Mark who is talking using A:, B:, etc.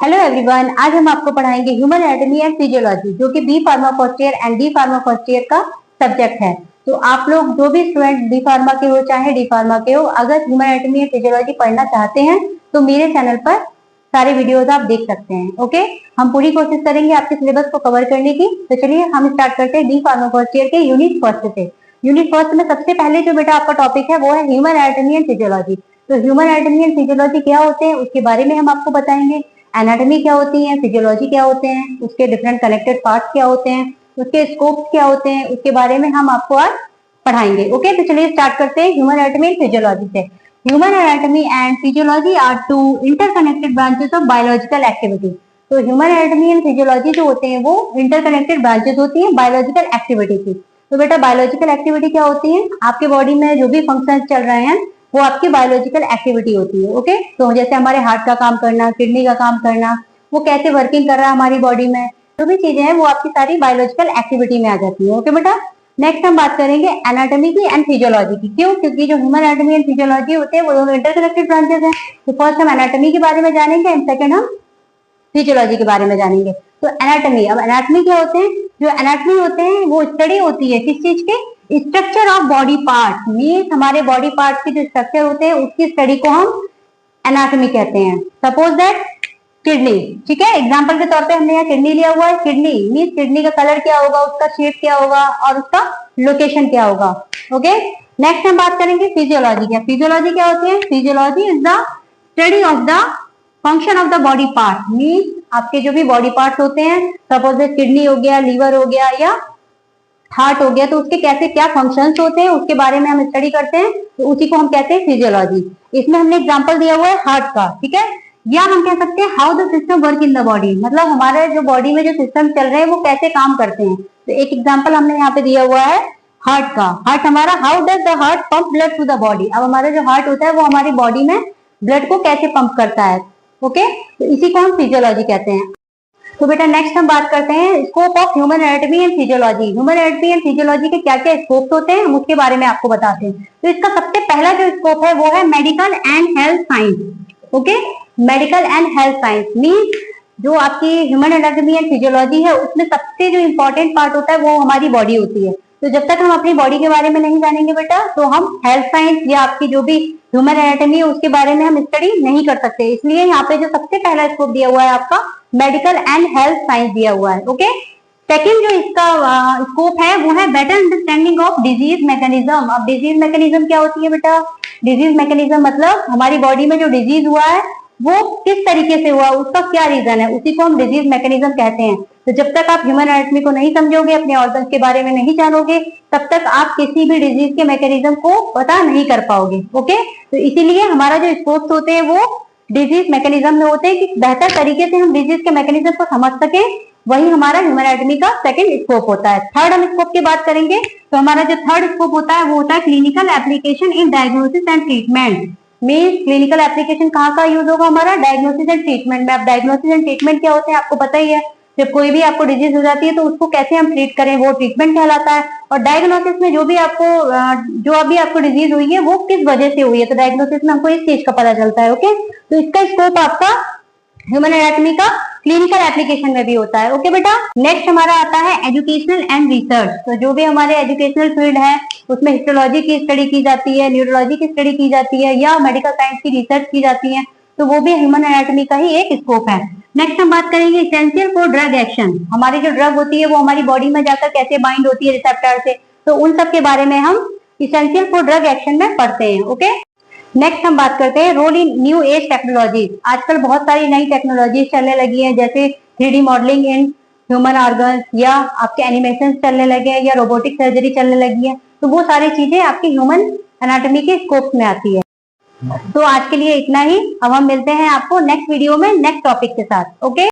A: Hello everyone, आज हम आपको पढ़ाएंगे ह्यूमन एनाटॉमी एंड फिजियोलॉजी, जो कि B pharma first year and D pharma first year का सब्जेक्ट है। तो आप लोग जो भी स्टूडेंट बी फार्मा के हो चाहे डी फार्मा के हो, अगर ह्यूमन एनाटॉमी एंड फिजियोलॉजी पढ़ना चाहते हैं तो मेरे चैनल पर सारे वीडियोस आप देख सकते हैं। ओके, हम पूरी कोशिश करेंगे आपके सिलेबस को कवर करने की। तो चलिए हम स्टार्ट करते हैं डी फार्मा फर्स्ट ईयर के यूनिट फर्स्ट से। यूनिट फर्स्ट में सबसे पहले जो बेटा आपका टॉपिक है वो है ह्यूमन एनाटॉमी एंड फिजियोलॉजी। तो ह्यूमन एनाटॉमी एंड फिजियोलॉजी क्या होते हैं उसके बारे में हम आपको बताएंगे। एनाटॉमी क्या होती है, फिजियोलॉजी क्या होते हैं, उसके डिफरेंट कनेक्टेड पार्ट्स क्या होते हैं, उसके स्कोप क्या होते हैं, उसके बारे में हम आपको आज पढ़ाएंगे। ओके, तो चलिए स्टार्ट करते हैं ह्यूमन एनाटॉमी एंड फिजियोलॉजी से। Human anatomy and physiology are two interconnected branches of biological activity. तो ह्यूमन एनाटॉमी एंड फिजियोलॉजी जो होते हैं वो इंटरकनेक्टेड ब्रांचेस होती है बायोलॉजिकल एक्टिविटी की। तो बेटा बायोलॉजिकल एक्टिविटी क्या होती है, आपके बॉडी में जो भी फंक्शन चल रहे हैं वो आपकी बायोलॉजिकल एक्टिविटी होती है। ओके, तो जैसे हमारे हार्ट का काम करना, किडनी का काम करना, वो कैसे वर्किंग कर रहा है हमारी बॉडी में, जो भी चीजें हैं वो आपकी सारी बायोलॉजिकल एक्टिविटी में आ जाती है। ओके बेटा, नेक्स्ट हम बात करेंगे एनाटॉमी की एंड फिजियोलॉजी की। क्यों? क्योंकि जो ह्यूमन एनाटॉमी एंड फिजियोलॉजी होते हैं वो दोनों इंटरकनेक्टेड ब्रांचेस हैं। तो फर्स्ट हम एनाटॉमी के बारे में जानेंगे एंड सेकंड हम फिजियोलॉजी के बारे में जानेंगे। तो एनाटॉमी, अब एनाटॉमी क्या होते हैं? जो एनाटॉमी होते हैं वो स्टडी होती है किस चीज के? Structure of body part. Means हमारे बॉडी पार्ट के जो स्ट्रक्चर होते हैं उसकी स्टडी को हम एनाटॉमी कहते हैं। सपोज दैट किडनी, ठीक है, एग्जांपल के तौर पे हमने यहाँ किडनी लिया हुआ है। किडनी मीन्स किडनी का कलर क्या होगा, उसका शेप क्या होगा और उसका लोकेशन क्या होगा। ओके, नेक्स्ट हम बात करेंगे फिजियोलॉजी क्या। फिजियोलॉजी क्या होती है? Physiology is the study of the function of the body part. Means आपके जो भी बॉडी पार्ट्स होते हैं, सपोज किडनी हो गया, लीवर हो गया या हार्ट हो गया, तो उसके कैसे क्या फंक्शंस होते हैं उसके बारे में हम स्टडी करते हैं। तो उसी को हम कहते हैं फिजियोलॉजी। इसमें हमने एग्जांपल दिया हुआ है हार्ट का, ठीक है, या हम कह सकते हैं how the system work in the body, मतलब हमारे जो बॉडी में जो सिस्टम चल रहे हैं वो कैसे काम करते हैं। तो एक एग्जाम्पल हमने यहाँ पे दिया हुआ है हार्ट का। हार्ट हमारा, how does the heart pump blood to the body. अब हमारा जो हार्ट होता है वो हमारी बॉडी में ब्लड को कैसे पंप करता है। ओके, तो इसी को हम फिजियोलॉजी कहते हैं। तो बेटा नेक्स्ट हम बात करते हैं scope of human anatomy and physiology. Human anatomy and physiology के क्या क्या स्कोप होते हैं हम उसके बारे में आपको बताते हैं। तो इसका सबसे पहला जो स्कोप है वो है medical and health science. Okay, medical and health science means जो आपकी ह्यूमन एनाटॉमी एंड फिजियोलॉजी है उसमें सबसे जो इंपॉर्टेंट पार्ट होता है वो हमारी बॉडी होती है। तो जब तक हम अपनी बॉडी के बारे में नहीं जानेंगे बेटा तो हम हेल्थ साइंस या आपकी जो भी ह्यूमन एनाटॉमी है उसके बारे में हम स्टडी नहीं कर सकते। इसलिए यहाँ पे जो सबसे पहला स्कोप दिया हुआ है आपका मेडिकल एंड हेल्थ साइंस दिया हुआ है। ओके, सेकंड जो इसका स्कोप है वो है better understanding of disease mechanism. अब डिजीज मैकेनिज्म क्या होती है बेटा? डिजीज मैकेनिज्म मतलब हमारी बॉडी में जो डिजीज हुआ है वो किस तरीके से हुआ, उसका क्या रीजन है, उसी को हम डिजीज मैकेनिज्म कहते हैं। तो जब तक आप ह्यूमन एनाटॉमी को नहीं समझोगे, अपने ऑर्गन्स के बारे में नहीं जानोगे, तब तक आप किसी भी डिजीज के मैकेनिज्म को पता नहीं कर पाओगे। ओके, तो इसीलिए हमारा जो स्कोप्स होते हैं वो डिजीज मैकेनिज्म में होते हैं कि बेहतर तरीके से हम डिजीज के मैकेनिज्म को समझ सके। वही हमारा ह्यूमन एनाटॉमी का सेकंड स्कोप होता है। थर्ड हम स्कोप की बात करेंगे तो हमारा जो थर्ड स्कोप होता है वो होता है clinical application in diagnosis and treatment. Means clinical application कहाँ का यूज होगा हमारा? डायग्नोसिस एंड ट्रीटमेंट में। अब डायग्नोसिस एंड ट्रीटमेंट क्या होते हैं आपको पता ही है। जब कोई भी आपको डिजीज हो जाती है तो उसको कैसे हम ट्रीट करें वो ट्रीटमेंट कहलाता है। और डायग्नोसिस में जो भी आपको जो अभी आपको डिजीज हुई है वो किस वजह से हुई है, तो डायग्नोसिस में हमको इस चीज का पता चलता है। ओके, तो इसका स्कोप आपका ह्यूमन एनाटॉमी का क्लिनिकल एप्लीकेशन में भी होता है। ओके बेटा, नेक्स्ट हमारा आता है एजुकेशनल एंड रिसर्च। तो जो भी हमारे एजुकेशनल फील्ड है उसमें हिस्टोलॉजी की स्टडी की जाती है, न्यूरोलॉजी की स्टडी की जाती है या मेडिकल साइंस की रिसर्च की जाती है, तो वो भी ह्यूमन एनाटॉमी का ही एक स्कोप है। नेक्स्ट हम बात करेंगे इसेंशियल फॉर ड्रग एक्शन। हमारी जो ड्रग होती है वो हमारी बॉडी में जाकर कैसे बाइंड होती है रिसेप्टर से, तो उन सब के बारे में हम इसेंशियल फॉर ड्रग एक्शन में पढ़ते हैं। ओके, नेक्स्ट हम बात करते हैं role in new age technology. आजकल बहुत सारी नई टेक्नोलॉजी चलने लगी है, जैसे 3D modelling in human organs या आपके एनिमेशन चलने लगे हैं या रोबोटिक सर्जरी चलने लगी है। तो वो सारी चीजें आपकी ह्यूमन एनाटॉमी के स्कोप में आती है। तो आज के लिए इतना ही। अब हम मिलते हैं आपको नेक्स्ट वीडियो में नेक्स्ट टॉपिक के साथ। ओके।